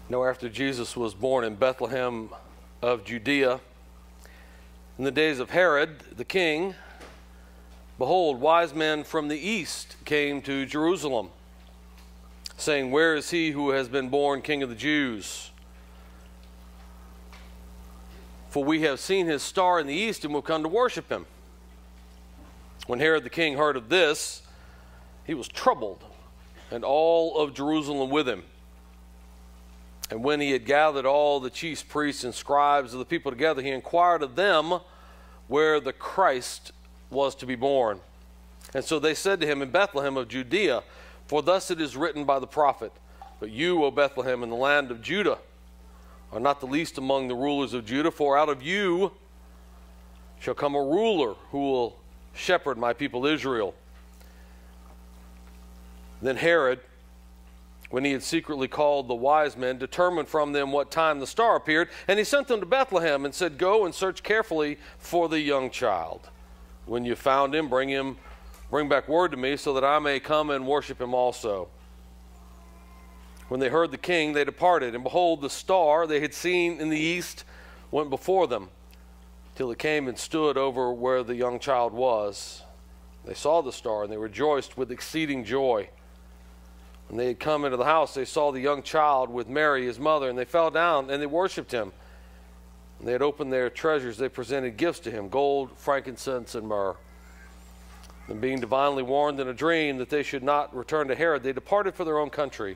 Now, after Jesus was born in Bethlehem of Judea, in the days of Herod the king, behold, wise men from the east came to Jerusalem, saying, "Where is he who has been born King of the Jews? For we have seen his star in the east and will come to worship him." When Herod the king heard of this, he was troubled, and all of Jerusalem with him. And when he had gathered all the chief priests and scribes of the people together, he inquired of them where the Christ was to be born. And so they said to him, "In Bethlehem of Judea, for thus it is written by the prophet, But you, O Bethlehem, in the land of Judah, are not the least among the rulers of Judah, for out of you shall come a ruler who will shepherd my people Israel." Then Herod, when he had secretly called the wise men, determined from them what time the star appeared, and he sent them to Bethlehem and said, "Go and search carefully for the young child. When you found him, bring back word to me, so that I may come and worship him also." When they heard the king, they departed, and behold, the star they had seen in the east went before them, till it came and stood over where the young child was. They saw the star, and they rejoiced with exceeding joy. When they had come into the house, they saw the young child with Mary, his mother, and they fell down and they worshipped him. When they had opened their treasures, they presented gifts to him, gold, frankincense, and myrrh. And being divinely warned in a dream that they should not return to Herod, they departed for their own country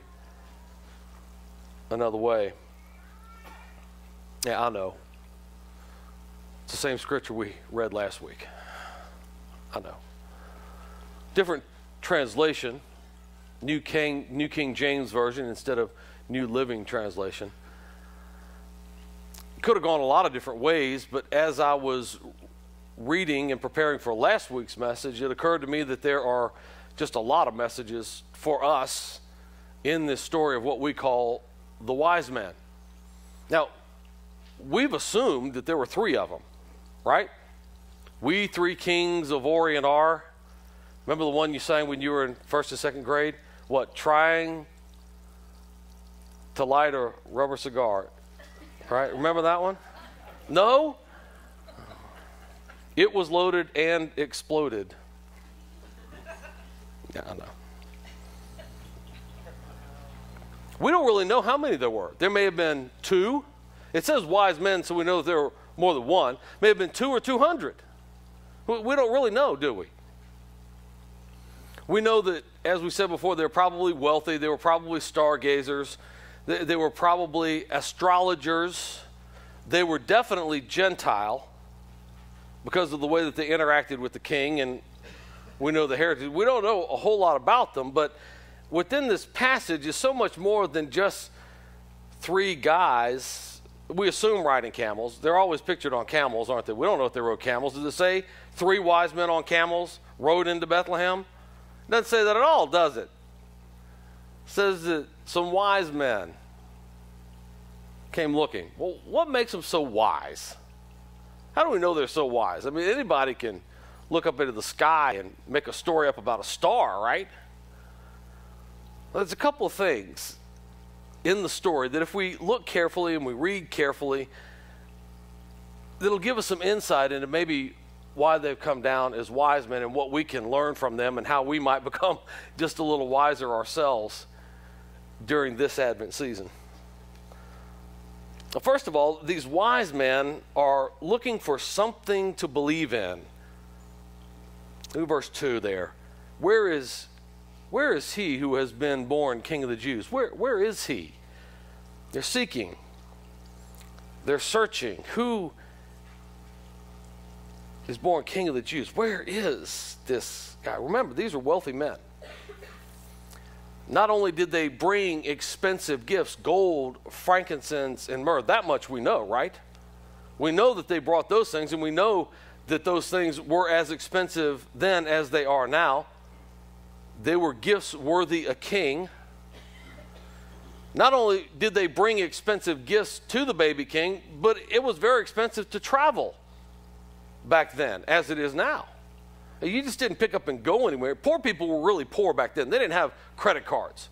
another way. Yeah, I know. It's the same scripture we read last week. I know. Different translation. New King James Version instead of New Living Translation. Could have gone a lot of different ways, but as I was reading and preparing for last week's message, it occurred to me that there are just a lot of messages for us in this story of what we call the wise men. Now, we've assumed that there were three of them, right? We three kings of Orient are. Remember the one you sang when you were in first and second grade? What, trying to light a rubber cigar, right? Remember that one? No? It was loaded and exploded. Yeah, I know. We don't really know how many there were. There may have been two. It says wise men, so we know that there were more than one. May have been 2 or 200. We don't really know, do we? We know that, as we said before, they were probably wealthy. They were probably stargazers. They were probably astrologers. They were definitely Gentile because of the way that they interacted with the king, and we know the heritage. We don't know a whole lot about them, but within this passage is so much more than just three guys. We assume riding camels. They're always pictured on camels, aren't they? We don't know if they rode camels. Does it say 3 wise men on camels rode into Bethlehem? It doesn't say that at all, does it? It says that some wise men came looking. Well, what makes them so wise? How do we know they're so wise? I mean, anybody can look up into the sky and make a story up about a star, right? Well, there's a couple of things in the story that if we look carefully and we read carefully, that'll give us some insight into maybe why they've come down as wise men and what we can learn from them and how we might become just a little wiser ourselves during this Advent season. Well, first of all, these wise men are looking for something to believe in. Look at verse 2 there. Where is he who has been born King of the Jews? Where is he? They're seeking. They're searching. Who is born King of the Jews? Where is this guy? Remember, these are wealthy men. Not only did they bring expensive gifts, gold, frankincense, and myrrh. That much we know, right? We know that they brought those things, and we know that those things were as expensive then as they are now. They were gifts worthy a king. Not only did they bring expensive gifts to the baby king, but it was very expensive to travel back then, as it is now. You just didn't pick up and go anywhere. Poor people were really poor back then. They didn't have credit cards.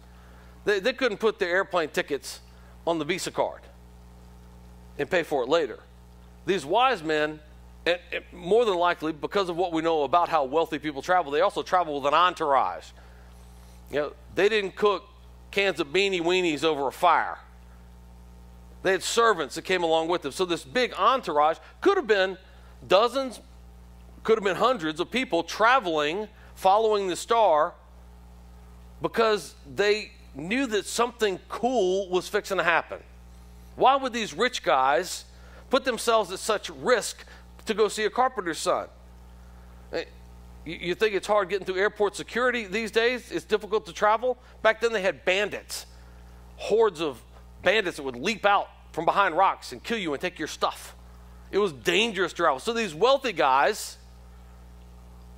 They couldn't put their airplane tickets on the Visa card and pay for it later. These wise men, and more than likely, because of what we know about how wealthy people travel, they also travel with an entourage. You know, they didn't cook cans of beanie weenies over a fire. They had servants that came along with them. So this big entourage could have been dozens, could have been hundreds of people traveling, following the star, because they knew that something cool was fixing to happen. Why would these rich guys put themselves at such risk to go see a carpenter's son? You think it's hard getting through airport security these days? It's difficult to travel? Back then they had bandits, hordes of bandits that would leap out from behind rocks and kill you and take your stuff. It was dangerous to travel. So these wealthy guys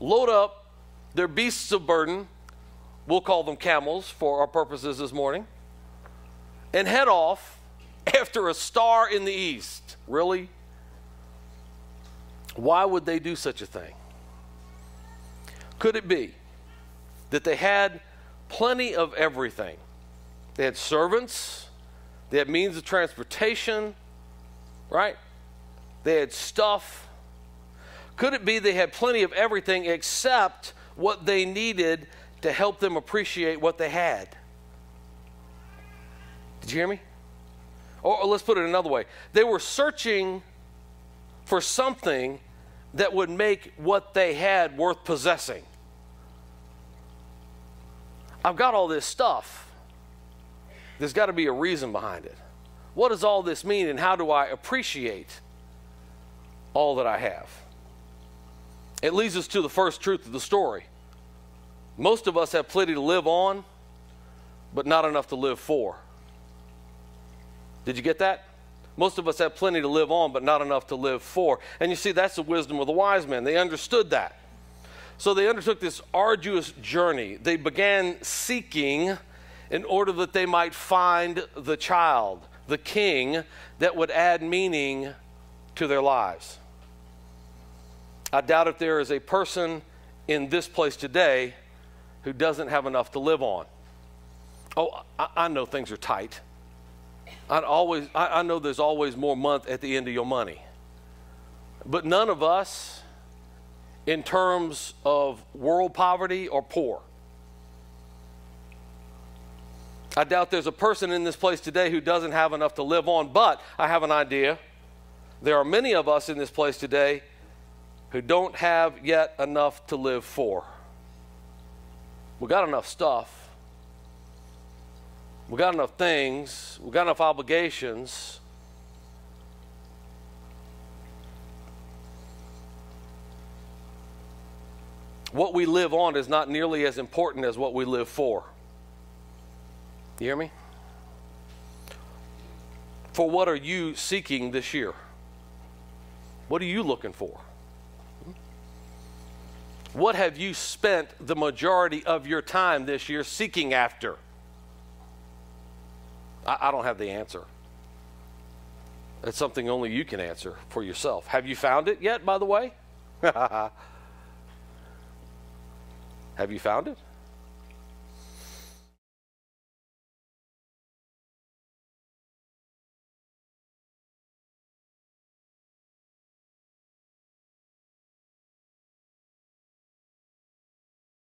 load up their beasts of burden, we'll call them camels for our purposes this morning, and head off after a star in the east. Really? Why would they do such a thing? Could it be that they had plenty of everything? They had servants, they had means of transportation, right? They had stuff. Could it be they had plenty of everything except what they needed to help them appreciate what they had? Did you hear me? Or let's put it another way. They were searching for something that would make what they had worth possessing. I've got all this stuff. There's got to be a reason behind it. What does all this mean, and how do I appreciate all that I have? It leads us to the first truth of the story. Most of us have plenty to live on, but not enough to live for. Did you get that? Most of us have plenty to live on, but not enough to live for. And you see, that's the wisdom of the wise men. They understood that. So they undertook this arduous journey. They began seeking in order that they might find the child, the king, that would add meaning to their lives. I doubt if there is a person in this place today who doesn't have enough to live on. Oh, I know things are tight. I know there's always more month at the end of your money. But none of us, in terms of world poverty, are poor. I doubt there's a person in this place today who doesn't have enough to live on, but I have an idea. There are many of us in this place today who don't have yet enough to live for. We got enough stuff. We got enough things. We got enough obligations. What we live on is not nearly as important as what we live for. You hear me? For what are you seeking this year? What are you looking for? What have you spent the majority of your time this year seeking after? I don't have the answer. It's something only you can answer for yourself. Have you found it yet, by the way? Have you found it?